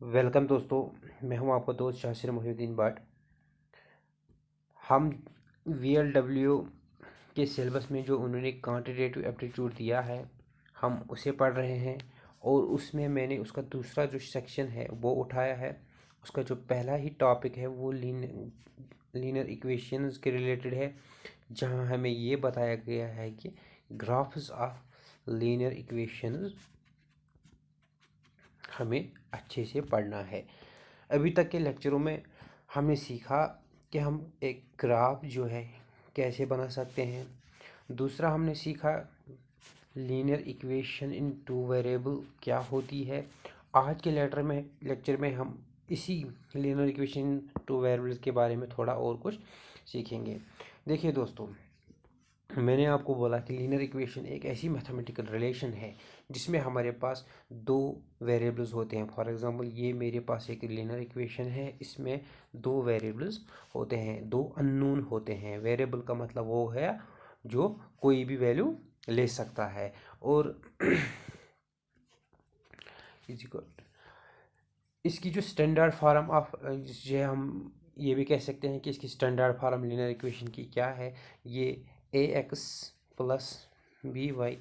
Welcome दोस्तों, मैं हूं आपका दोस्त शासिर मोहिउद्दीन भट्ट। हम VLW के सिलेबस में जो उन्होंने क्वांटिटेटिव एप्टीट्यूड दिया है हम उसे पढ़ रहे हैं और उसमें मैंने उसका दूसरा जो सेक्शन है वो उठाया है। उसका जो पहला ही टॉपिक है वो लीनियर इक्वेशंस के रिलेटेड है, जहां हमें ये बताया गया है कि ग्राफ्स ऑफ लीनियर इक्वेशंस हमें अच्छे से पढ़ना है। अभी तक के लेक्चरों में हमने सीखा कि हम एक ग्राफ जो है कैसे बना सकते हैं। दूसरा हमने सीखा लीनियर इक्वेशन इन टू वेरिएबल क्या होती है। आज के लेक्चर में हम इसी लीनियर इक्वेशन टू वेरिएबल्स के बारे में थोड़ा और कुछ सीखेंगे। देखिए दोस्तों, मैंने आपको बोला कि लीनियर इक्वेशन एक ऐसी मैथमेटिकल रिलेशन है जिसमें हमारे पास दो वेरिएबल्स होते हैं। फॉर एग्जांपल, ये मेरे पास एक लीनियर इक्वेशन है, इसमें दो वेरिएबल्स होते हैं, दो अननोन होते हैं। वेरिएबल का मतलब वो है जो कोई भी वैल्यू ले सकता है। और इसकी जो स्टैंडर्ड फॉर्म ऑफ जिसे हम ये भी कह सकते हैं कि इसकी स्टैंडर्ड फॉर्म लीनियर इक्वेशन की क्या है, ये ax plus by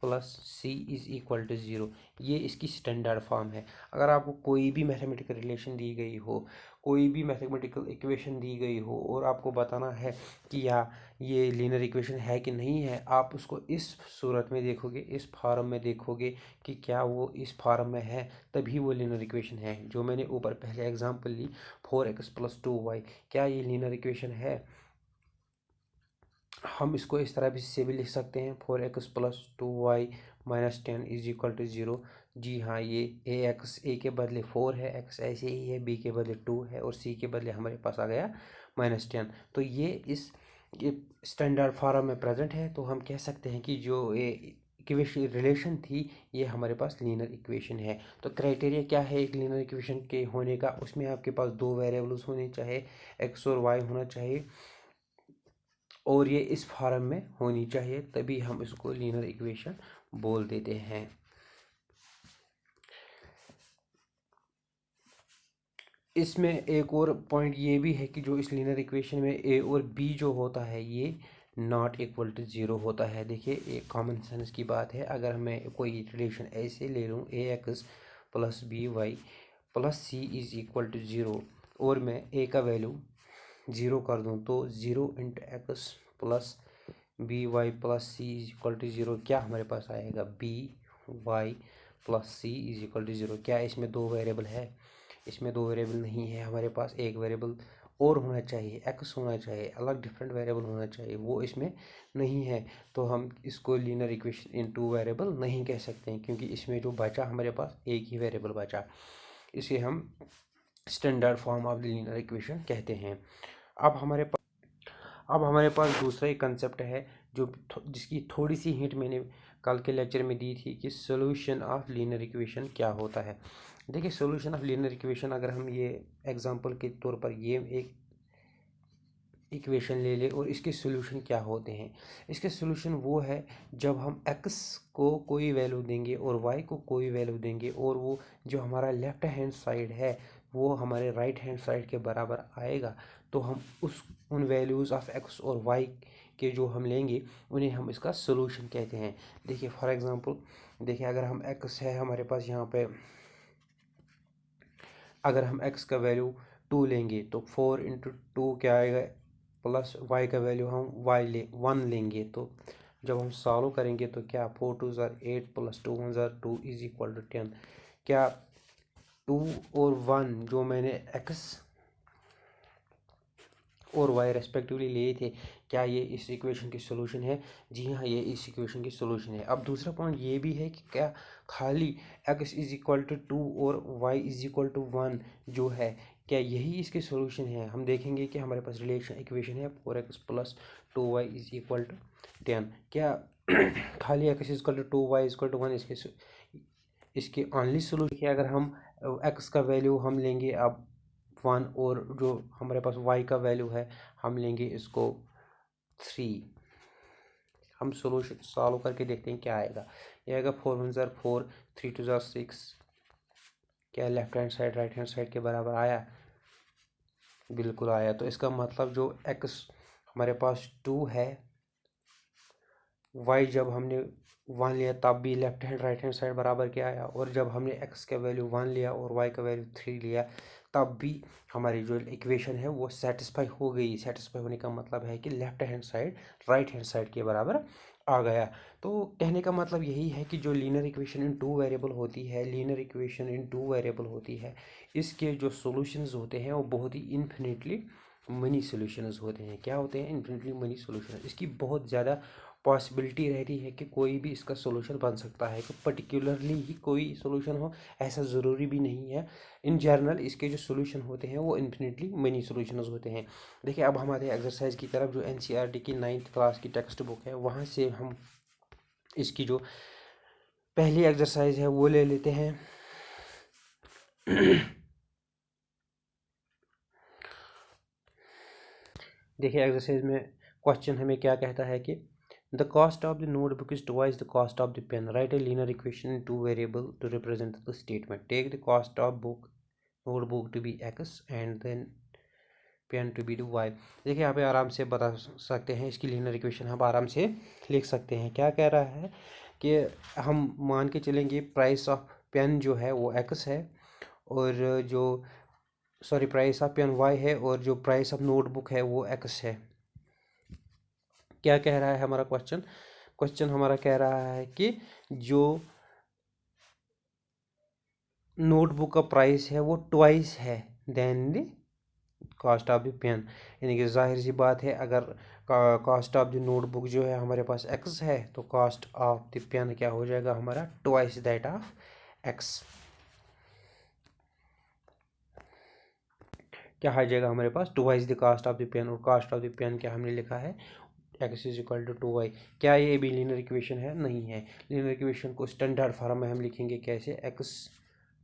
plus C is equal to zero, ये इसकी स्टैंडर्ड फॉर्म है। अगर आपको कोई भी मैथमेटिकल रिलेशन दी गई हो, कोई भी मैथमेटिकल इक्वेशन दी गई हो और आपको बताना है कि ये लीनियर इक्वेशन है कि नहीं है, आप उसको इस सूरत में देखोगे, इस फॉर्म में देखोगे कि क्या वो इस फॉर्म में है, तभी वो लीनियर इक्वेशन है। जो मैंने ऊपर पहले एग्जांपल ली 4x प्लस 2y, क्या ये लीनियर इक्वेशन है? हम इसको इस तरह से भी लिख सकते हैं 4x plus 2y minus 10 is equal to zero. जी हाँ, ये a के बदले 4 है, x ऐसे ही है, b के बदले 2 है और c के बदले हमारे पास आ गया -10। तो ये स्टैंडर्ड फॉर्म में प्रेजेंट है, तो हम कह सकते हैं कि जो इक्वेशन रिलेशन थी ये हमारे पास लीनियर इक्वेशन है। तो क्राइटेरिया क्या है एक लीनियर इक्वेशन के होने का? उसमें आपके पास दो वेरिएबल्स होने चाहिए, x और y होना चाहिए, और ये इस फॉर्म में होनी चाहिए, तभी हम इसको लीनियर इक्वेशन बोल देते हैं। इसमें एक और पॉइंट ये भी है कि जो इस लीनियर इक्वेशन में a और b जो होता है ये नॉट इक्वल टू ज़ीरो होता है। देखिए, एक कॉमन सेंस की बात है। अगर मैं कोई रिलेशन ऐसे ले लूँ ax plus by plus C is equal to zero और मैं a का वैल्यू ज़ीरो कर दूँ, तो zero into X plus by plus C is equal to zero, क्या हमारे पास आएगा? by plus C is equal to zero. क्या इसमें दो वेरिएबल है? इसमें दो वेरिएबल नहीं है, हमारे पास एक वेरिएबल और होना चाहिए, x होना चाहिए, अलग डिफरेंट वेरिएबल होना चाहिए, वो इसमें नहीं है। तो हम इसको लीनियर इक्वेशन इन टू वेरिएबल नहीं कह सकते हैं, क्योंकि इसमें जो बचा हमारे पास एक ही वेरिएबल बचा। इसे हम standard form of the linear equation कहते हैं। अब हमारे पास दूसरा एक कंसेप्ट है जिसकी थोड़ी सी हिंट मैंने कल के लेक्चर में दी थी कि सॉल्यूशन ऑफ लीनियर इक्वेशन क्या होता है। देखिए, सॉल्यूशन ऑफ लीनियर इक्वेशन, अगर हम ये एग्जांपल के तौर पर ये एक इक्वेशन ले ले और इसके सॉल्यूशन क्या होते हैं। इसके सॉल्यूशन वो है जब हम x को कोई वैल्यू देंगे और y को कोई वैल्यू देंगे और वो जो हमारा लेफ्ट हैंड साइड है वो हमारे राइट हैंड साइड के बराबर आएगा, तो हम उन वैल्यूज़ ऑफ x और y के जो हम लेंगे उन्हें हम इसका सॉल्यूशन कहते हैं। देखिए, फॉर एग्जांपल, देखिए, अगर हम x है हमारे पास यहाँ पे, अगर हम x का वैल्यू 2 लेंगे तो 4 इंटू टू क्या आएगा, प्लस y का वैल्यू हम 1 लेंगे, तो जब हम सॉल्व करेंगे तो क्या 4 टू ज़ार 8 प्लस 2 1 ज़ार 2 इज इक्वल टू 10। क्या 2 और 1 जो मैंने x और y रेस्पेक्टिवली लिए थे, क्या ये इस इक्वेशन की सॉल्यूशन है? जी हाँ, ये इस इक्वेशन की सॉल्यूशन है। अब दूसरा पॉइंट ये भी है कि क्या खाली x इज इक्वल टू 2 और y इज इक्वल टू 1 जो है, क्या यही इसके सॉल्यूशन है? हम देखेंगे कि हमारे पास रिलेशन इक्वेशन है 4x plus 2y is equal to 10। क्या खाली x is equal to 2 y is equal to 1 इसके ओनली सॉल्यूशन है? अगर हम x का वैल्यू हम लेंगे अब 1 और जो हमारे पास y का वैल्यू है हम लेंगे इसको 3, हम सॉल्यूशन सॉल्व करके देखते हैं क्या आएगा। ये आएगा 4 1 ज़ार 4, 3 2 ज़ार 6, क्या left hand side right hand side के बराबर आया? बिल्कुल आया। तो इसका मतलब जो x हमारे पास 2 है, y जब हमने 1 लिया तब भी left hand right hand side बराबर क्या आया, और जब हमने x का वैल्यू 1 लिया और y का वैल्यू 3 लिया तब भी हमारी जो इक्वेशन है वो सेटिस्फाई हो गई। सेटिस्फाई होने का मतलब है कि left hand side right hand side के बराबर आ गया। तो कहने का मतलब यही है कि जो लीनियर इक्वेशन इन 2 वेरिएबल होती है, लीनियर इक्वेशन इन 2 वेरिएबल होती है, इसके जो सॉल्यूशंस होते हैं वो बहुत ही इन्फिनिटली मनी सॉल्यूशंस होते हैं। क्या होते हैं? Infinitely money solution. इसकी बहुत ज़्यादा पॉसिबिलिटी रहती है कि कोई भी इसका सॉल्यूशन बन सकता है, कि पर्टिकुलरली ही कोई सॉल्यूशन हो ऐसा ज़रूरी भी नहीं है। इन जनरल इसके जो सॉल्यूशन होते हैं वो इन्फिनिटली मनी सॉल्यूशंस होते हैं। देखिए अब हमारे एक्सरसाइज की तरफ, जो NCERT की 9th क्लास की टेक्स्ट बुक है वहाँ से हम इसकी जो पहली एक्सरसाइज है वो ले लेते हैं। देखिए एक्सरसाइज में क्वेश्चन हमें क्या कहता है कि the cost of the notebook is twice the cost of the pen, write a linear equation in 2 variable to represent the statement, take the cost of notebook to be x and then pen to be two y। देखिए यहाँ पे आराम से बता सकते हैं, इसकी linear equation हम आराम से लिख सकते हैं। क्या कह रहा है कि हम मान के चलेंगे प्राइस ऑफ पेन जो है वो x है, और जो प्राइस ऑफ पेन y है, और जो प्राइस ऑफ नोटबुक है वो x है। क्या कह रहा है हमारा क्वेश्चन हमारा कह रहा है कि जो नोटबुक का प्राइस है वो ट्वाइस है than the cost of the pen. यानी कि जाहिर सी बात है, अगर कॉस्ट ऑफ द नोटबुक जो है हमारे पास x है तो कॉस्ट ऑफ द पेन क्या हो जाएगा हमारा? Twice that of x। क्या आ जाएगा हमारे पास? Twice the cost of the pen, और कॉस्ट ऑफ द पेन क्या हमने लिखा है? x is equal to 2y। क्या ये भी लीनियर इक्वेशन है? नहीं है। लीनियर इक्वेशन को स्टैंडर्ड फॉर्म में हम लिखेंगे कैसे? x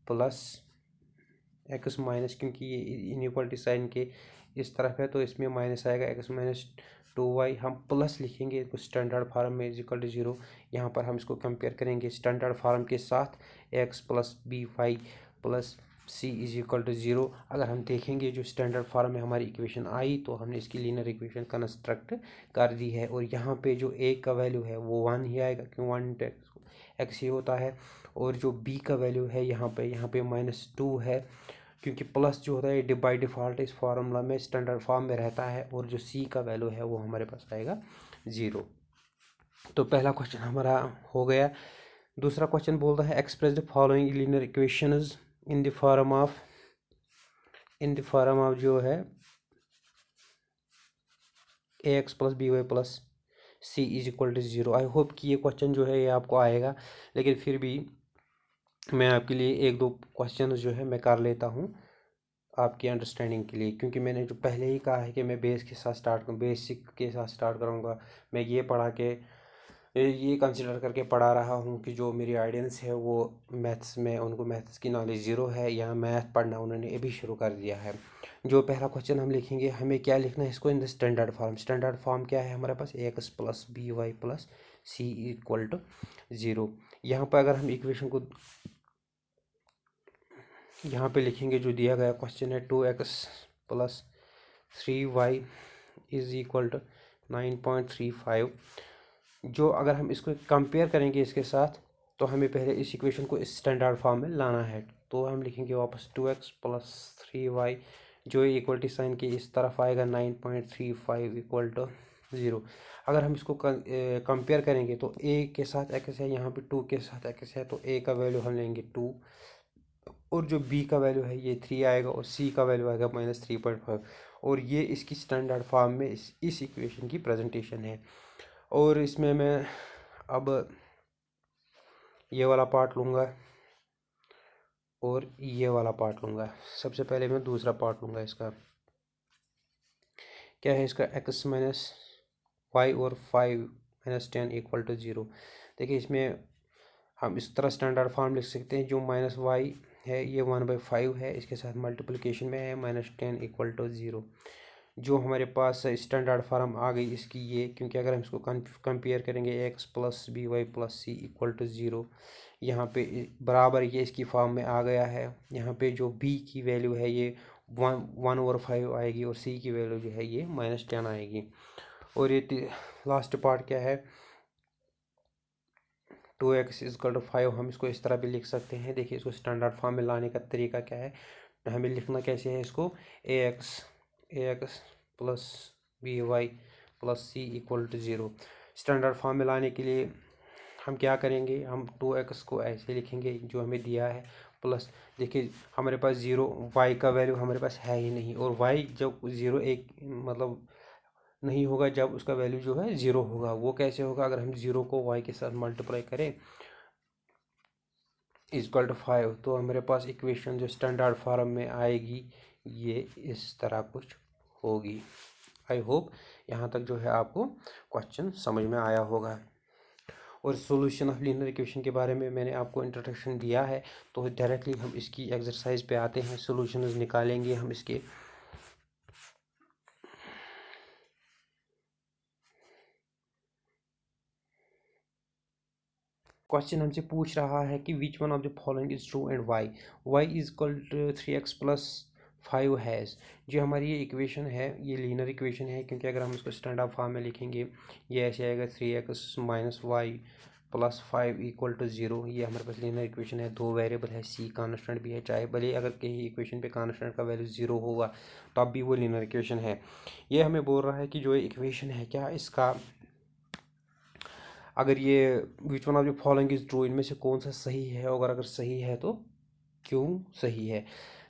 प्लस x माइनस, क्योंकि ये इनइक्वलिटी साइन के इस तरफ है तो इसमें माइनस आएगा, x माइनस 2y। हम प्लस लिखेंगे इसको स्टैंडर्ड फार्म में, इज इक्वल टू 0। यहाँ पर हम इसको कंपेयर करेंगे स्टैंडर्ड फार्म के साथ, x plus B Y plus c is equal to 0। अगर हम देखेंगे जो स्टैंडर्ड फार्म में हमारी इक्वेशन आई तो हमने इसकी लीनियर इक्वेशन कंस्ट्रक्ट कर दी है, और यहाँ पे जो a का वैल्यू है वो 1 ही आएगा, क्यों 1 x ही होता है। और जो b का वैल्यू है यहाँ पे -2 है, क्योंकि प्लस जो होता है बाई डिफ़ॉल्ट इस फार्मूला में स्टैंडर्ड फॉर्म में रहता है, और जो c का वैल्यू है वो हमारे पास आएगा 0। तो पहला क्वेश्चन हमारा हो गया। दूसरा क्वेश्चन बोलता है express the following linear equations in the form of जो है ax plus B Y plus C is equal to 0। I hope कि ये क्वेश्चन जो है ये आपको आएगा, लेकिन फिर भी मैं आपके लिए एक दो क्वेश्चन जो है मैं कर लेता हूँ आपकी अंडरस्टैंडिंग के लिए, क्योंकि मैंने जो पहले ही कहा है कि मैं बेसिक के साथ स्टार्ट करूँगा। मैं ये पढ़ा के ये कंसिडर करके पढ़ा रहा हूँ कि जो मेरी ऑडियंस है वो मैथ्स में, उनको मैथ्स की नॉलेज ज़ीरो है या मैथ पढ़ना उन्होंने अभी शुरू कर दिया है। जो पहला क्वेश्चन हम लिखेंगे, हमें क्या लिखना है इसको in the standard form. Standard form क्या है हमारे पास? X plus B Y plus C equal to 0। यहाँ पर अगर हम इक्वेशन को यहाँ पे लिखेंगे, जो दिया गया क्वेश्चन है 2x plus 3y is equal to 9.35। जो अगर हम इसको कंपेयर करेंगे इसके साथ तो हमें पहले इस इक्वेशन को इस स्टैंडर्ड फॉर्म में लाना है। तो हम लिखेंगे वापस 2x प्लस 3y, जो इक्वलिटी साइन के इस तरफ आएगा 9.35 इक्वल टू 0। अगर हम इसको कंपेयर करेंगे तो a के साथ x है, यहाँ पे 2 के साथ x है, तो a का वैल्यू हम लेंगे 2, और जो b का वैल्यू है ये 3 आएगा, और c का वैल्यू आएगा -3.5। और ये इसकी स्टैंडर्ड फॉर्म में इस इक्वेशन की प्रेजेंटेशन है। और इसमें मैं अब ये वाला पार्ट लूँगा और ये वाला पार्ट लूँगा। सबसे पहले मैं दूसरा पार्ट लूँगा। इसका क्या है? इसका x माइनस वाई और 5 माइनस 10 इक्वल टू 0। देखिए इसमें हम इस तरह स्टैंडर्ड फॉर्म लिख सकते हैं, जो -y है ये 1/5 है, इसके साथ मल्टीप्लिकेशन में है -10 इक्वल टू 0। जो हमारे पास स्टैंडर्ड फार्म आ गई इसकी ये, क्योंकि अगर हम इसको कंपेयर करेंगे x plus B Y plus C equal to 0, यहाँ पे बराबर ये इसकी फॉर्म में आ गया है। यहाँ पे जो b की वैल्यू है ये 1/5 आएगी और c की वैल्यू जो है ये -10 आएगी। और ये लास्ट पार्ट क्या है, 2x = 5, हम इसको इस तरह भी लिख सकते हैं। देखिए इसको स्टैंडर्ड फॉर्म में लाने का तरीका क्या है, हमें लिखना कैसे है इसको, ax plus by plus c = 0। Standard form में लाने के लिए हम क्या करेंगे, हम 2x को ऐसे लिखेंगे जो हमें दिया है, प्लस देखिए हमारे पास 0 y का वैल्यू हमारे पास है ही नहीं, और y जब 0 एक मतलब नहीं होगा जब उसका वैल्यू जो है 0 होगा। वो कैसे होगा, अगर हम 0 को y के साथ मल्टीप्लाई करें = 5, तो हमारे पास इक्वेशन जो स्टैंडर्ड फॉर्म में आएगी ये इस तरह कुछ होगी। आई होप यहाँ तक जो है आपको क्वेश्चन समझ में आया होगा। और सॉल्यूशन ऑफ लीनियर इक्वेशन के बारे में मैंने आपको इंट्रोडक्शन दिया है, तो डायरेक्टली हम इसकी एक्सरसाइज पे आते हैं, सॉल्यूशंस निकालेंगे हम इसके। क्वेश्चन हमसे पूछ रहा है कि which one of the following is true and why. y = 3x + 5 has, जो हमारी ये इक्वेशन है ये लीनियर इक्वेशन है, क्योंकि अगर हम इसको स्टैंडर्ड फॉर्म में लिखेंगे ये ऐसे आएगा 3x - y + 5 = 0। ये हमारे पास लीनियर इक्वेशन है, दो वेरिएबल है, c कांस्टेंट भी है, चाहे भले अगर कहीं इक्वेशन पे कांस्टेंट का वैल्यू 0 होगा तब भी वो लीनियर इक्वेशन है। ये हमें बोल रहा है कि जो इक्वेशन है क्या इसका, अगर ये विच one of the following is true, इनमें से कौन सा सही है, और अगर सही है तो क्यों सही है।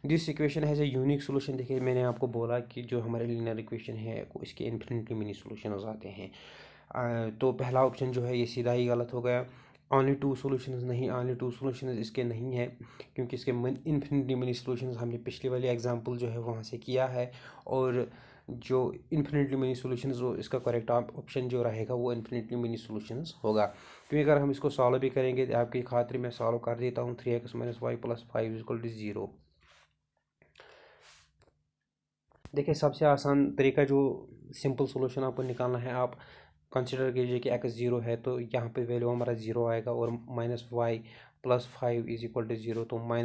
This equation has a unique solution. देखिए मैंने आपको बोला कि जो हमारे लीनियर इक्वेशन है इसके इन्फिनिटली मेनी सोल्यूशन आते हैं। तो पहला ऑप्शन जो है ये सीधा ही गलत हो गया। ओनली 2 सोल्यूशंस नहीं, ओनली 2 सोल्यूशंस इसके नहीं है, क्योंकि इसके इन्फिनिटली मेनी सोल्यूशंस हमने पिछले वाली एग्जांपल जो है वहाँ से किया है। और जो इन्फिनिटली मेनी सॉल्यूशंस हो इसका करेक्ट ऑप्शन जो रहेगा वो इन्फिनिटली मेनी सॉल्यूशंस होगा। क्योंकि अगर हम इसको सॉल्व भी करेंगे, आपकी खातिर मैं सॉल्व कर देता हूँ। 3x - y + 5 = 0। देखिए सबसे आसान तरीका जो सिंपल सॉल्यूशन आपको निकालना है, आप कंसिडर कीजिए कि x 0 है तो यहाँ पे वैल्यू हमारा 0 आएगा, और -y + 5 = 0, तो -y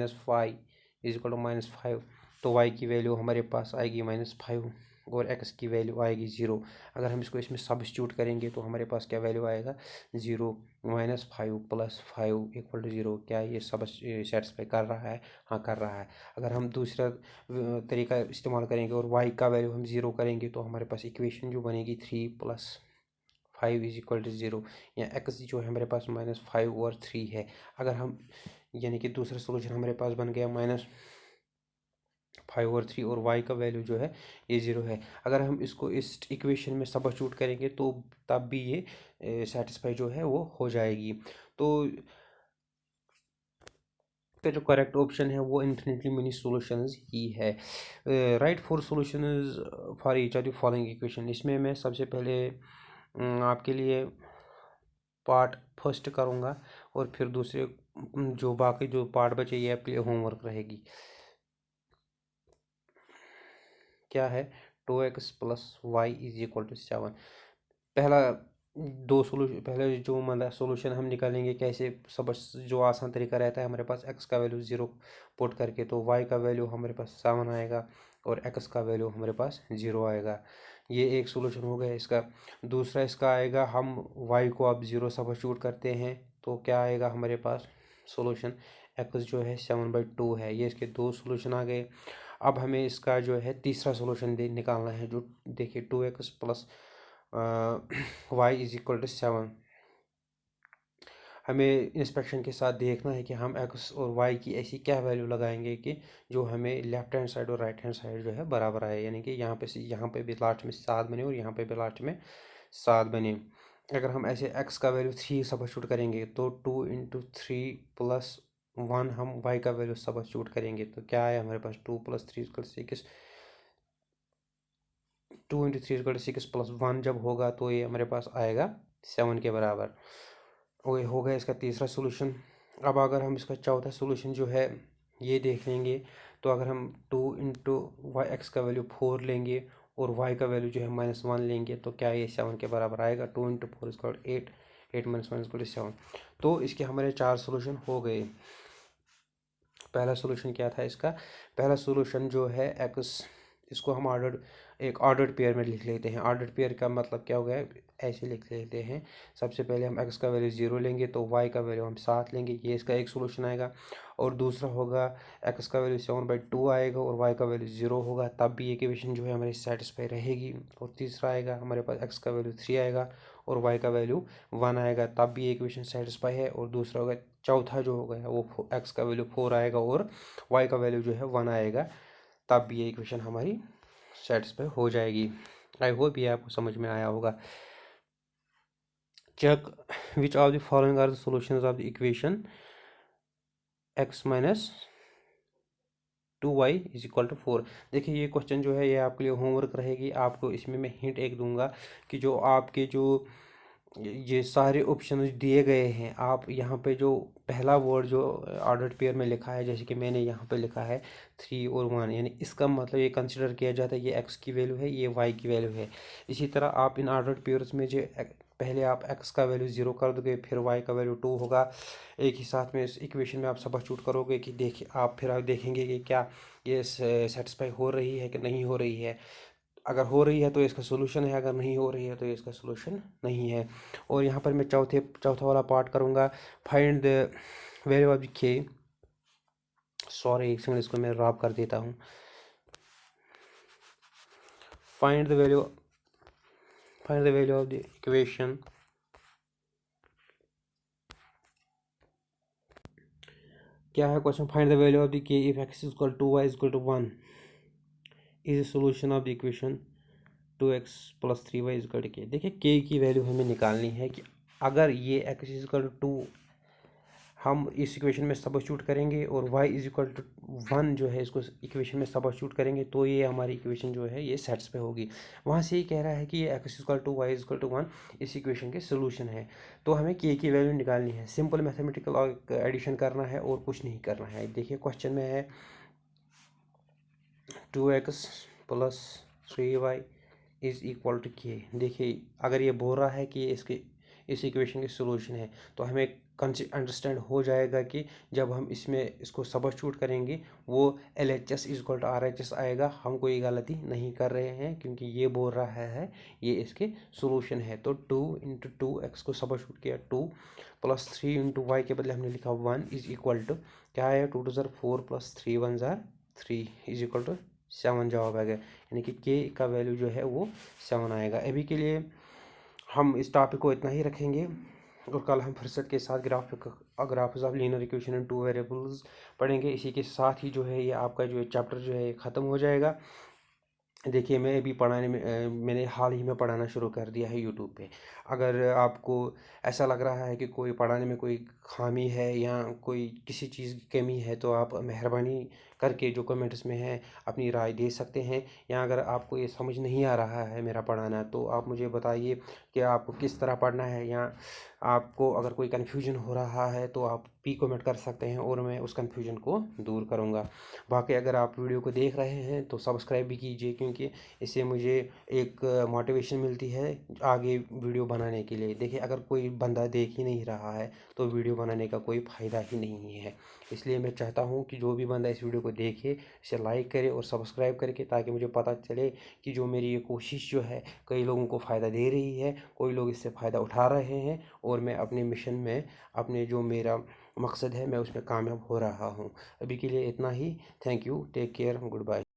= -5, तो y की वैल्यू हमारे पास आएगी -5 और x की वैल्यू आएगी 0। अगर हम इसको इसमें सब्स्टिट्यूट करेंगे तो हमारे पास क्या वैल्यू आएगा, 0 -5 + 5 = 0। क्या ये सब सेटिस्फाई कर रहा है, हाँ कर रहा है। अगर हम दूसरा तरीका इस्तेमाल करेंगे और y का वैल्यू हम 0 करेंगे तो हमारे पास इक्वेशन जो बनेगी 3 + 5 = 0, या x जो है हमारे पास -5 और 3 है। अगर हम यानी कि दूसरा सोल्यूशन हमारे पास बन गया -5 और 3, और y का वैल्यू जो है ये 0 है। अगर हम इसको इस इक्वेशन में सब्स्टिट्यूट करेंगे तो तब भी ये सेटिस्फाई जो है वो हो जाएगी। तो का जो करेक्ट ऑप्शन है वो इन्फिनिटली मेनी सॉल्यूशंस ही है। Right 4 solutions for each of the following equation. इसमें मैं सबसे पहले आपके लिए पार्ट फर्स्ट करूँगा, और फिर दूसरे जो बाकी जो पार्ट बचे ये आपके लिए होमवर्क रहेगी। क्या है, 2x + y = 7। पहला पहले जो मतलब सोल्यूशन हम निकालेंगे कैसे, सब जो आसान तरीका रहता है, हमारे पास x का वैल्यू 0 पुट करके तो y का वैल्यू हमारे पास 7 आएगा, और x का वैल्यू हमारे पास 0 आएगा। ये एक सोल्यूशन हो गया इसका। दूसरा इसका आएगा, हम y को अब 0 सब्स्टिट्यूट करते हैं तो क्या आएगा हमारे पास सोल्यूशन, x जो है 7/2 है। ये इसके दो सोल्यूशन आ गए। अब हमें इसका जो है तीसरा सोल्यूशन निकालना है, जो देखिए 2x + y = 7। हमें इंस्पेक्शन के साथ देखना है कि हम x और y की ऐसी क्या वैल्यू लगाएंगे कि जो हमें लेफ्ट हैंड साइड और राइट हैंड साइड जो है बराबर आए, यानी कि यहाँ पे भी लास्ट में 7 बने और यहाँ पे भी लास्ट में 7 बने। अगर हम ऐसे x का वैल्यू 3 सब्स्टिट्यूट करेंगे तो 2 × 3 + 1 हम y का वैल्यू सब्स्टिट्यूट करेंगे तो क्या है हमारे पास, 2 + 3 = 6, 2 × 3 = 6 + 1 जब होगा तो ये हमारे पास आएगा 7 के बराबर। और ये हो गया इसका तीसरा सोल्यूशन। अब अगर हम इसका चौथा सोल्यूशन जो है ये देख लेंगे, तो अगर हम 2 × y x का वैल्यू 4 लेंगे और y का वैल्यू जो है -1 लेंगे तो क्या ये 7 के बराबर आएगा। 2 × 4 = 8, 8 - 1 = 7। तो इसके हमारे 4 सोल्यूशन हो गए। पहला सोल्यूशन क्या था इसका? पहला सोल्यूशन जो है एक्स, इसको हम एक ऑर्डर्ड पेयर में लिख लेते हैं। ऑर्डर्ड पेयर का मतलब क्या हो गया? ऐसे लिख लेते हैं। सबसे पहले हम एक्स का वैल्यू 0 लेंगे तो वाई का वैल्यू हम 7 लेंगे, ये इसका एक सोल्यूशन आएगा। और दूसरा होगा एक्स का वैल्यू 7/2 आएगा और वाई का वैल्यू 0 होगा, तब भी इक्वेशन जो है हमारी सेटिस्फाई रहेगी। और तीसरा आएगा हमारे पास एक्स का वैल्यू 3 आएगा और वाई का वैल्यू 1 आएगा, तब भी इक्वेशन सेटिस्फाई है। और दूसरा होगा, चौथा जो होगा वो एक्स का वैल्यू 4 आएगा और वाई का वैल्यू जो है 1 आएगा, तब भी ये इक्वेशन हमारी सेटिस्फाई हो जाएगी। आई होप ये आपको समझ में आया होगा। Check which of the following are the solutions of the equation x - 2y = 4। देखिए ये क्वेश्चन जो है ये आपके लिए होमवर्क रहेगी। आपको इसमें मैं हिंट एक दूंगा कि जो आपके जो ये सारे ऑप्शन दिए गए हैं, आप यहाँ पे जो पहला वर्ड जो ऑर्डर्ड पेयर में लिखा है, जैसे कि मैंने यहाँ पे लिखा है 3 और 1, यानी इसका मतलब ये कंसिडर किया जाता है ये x की वैल्यू है, ये y की वैल्यू है। इसी तरह आप इन ऑर्डर्ड पेयर्स में जो पहले आप x का वैल्यू 0 कर दोगे, फिर y का वैल्यू 2 होगा। एक ही साथ में इस इक्वेशन में आप सब्स्टिट्यूट करोगे कि देखिए फिर आप देखेंगे कि क्या ये सेटिस्फाई हो रही है कि नहीं हो रही है। अगर हो रही है तो इसका सोल्यूशन है, अगर नहीं हो रही है तो इसका सोल्यूशन नहीं है। और यहाँ पर मैं चौथा वाला पार्ट करूँगा, find the value of the k. Sorry, एक सेकंड, इसको मैं रॉप कर देता हूँ। Find the value of the equation क्या है question? Find the value of the k if x = 2 y = 1 is the solution of the equation 2x + 3y = k। देखिए k की वैल्यू हमें निकालनी है कि अगर ये x = 2 हम इस इक्वेशन में सब्स्टिट्यूट करेंगे और y = 1 जो है इसको इक्वेशन में सब्स्टिट्यूट करेंगे तो ये हमारी इक्वेशन जो है ये सेटिस्फाई होगी। वहाँ से ही कह रहा है कि ये x = y = 1 इस इक्वेशन के सोल्यूशन है। तो हमें k की वैल्यू निकालनी है, सिंपल मैथमेटिकल एडिशन करना है और कुछ नहीं करना है। देखिए क्वेश्चन में है 2x + 3y = k। देखिए अगर ये बोल रहा है कि इस इक्वेशन के सोल्यूशन है तो हमें अंडरस्टैंड हो जाएगा कि जब हम इसको सब्स्टिट्यूट करेंगे वो LHS = RHS आएगा। हम कोई गलती नहीं कर रहे हैं क्योंकि ये बोल रहा है ये इसके सोल्यूशन है। तो 2 × 2x को सब्स्टिट्यूट किया 2 + 3 × y के बदले हमने लिखा 1 = क्या है 2 2 = 4 + 3 1 = 3 = 7 जवाब आ गया। यानी कि k का वैल्यू जो है वो 7 आएगा। अभी के लिए हम इस टॉपिक को इतना ही रखेंगे और कल हम फुर्सत के साथ graphs of linear equation in 2 variables पढ़ेंगे। इसी के साथ ही जो है ये आपका जो चैप्टर जो है ये ख़त्म हो जाएगा। देखिए मैं भी मैंने हाल ही में पढ़ाना शुरू कर दिया है यूट्यूब पे। अगर आपको ऐसा लग रहा है कि कोई पढ़ाने में कोई खामी है या कोई किसी चीज़ की कमी है तो आप मेहरबानी करके जो कमेंट्स में है अपनी राय दे सकते हैं। या अगर आपको ये समझ नहीं आ रहा है मेरा पढ़ाना तो आप मुझे बताइए कि आपको किस तरह पढ़ना है, या आपको अगर कोई कन्फ्यूजन हो रहा है तो आप भी कमेंट कर सकते हैं और मैं उस कन्फ्यूजन को दूर करूँगा। बाकी अगर आप वीडियो को देख रहे हैं तो सब्सक्राइब भी कीजिए क्योंकि इससे मुझे एक मोटिवेशन मिलती है आगे वीडियो बनाने के लिए। देखिए अगर कोई बंदा देख ही नहीं रहा है तो वीडियो बनाने का कोई फ़ायदा ही नहीं है। इसलिए मैं चाहता हूँ कि जो भी बंदा इस वीडियो को देखे इसे लाइक करे और सब्सक्राइब करके, ताकि मुझे पता चले कि जो मेरी ये कोशिश जो है कई लोगों को फ़ायदा दे रही है, कोई लोग इससे फ़ायदा उठा रहे हैं और मैं अपने मिशन में, अपने जो मेरा मकसद है मैं उसमें कामयाब हो रहा हूँ। अभी के लिए इतना ही। Thank you, take care, good bye.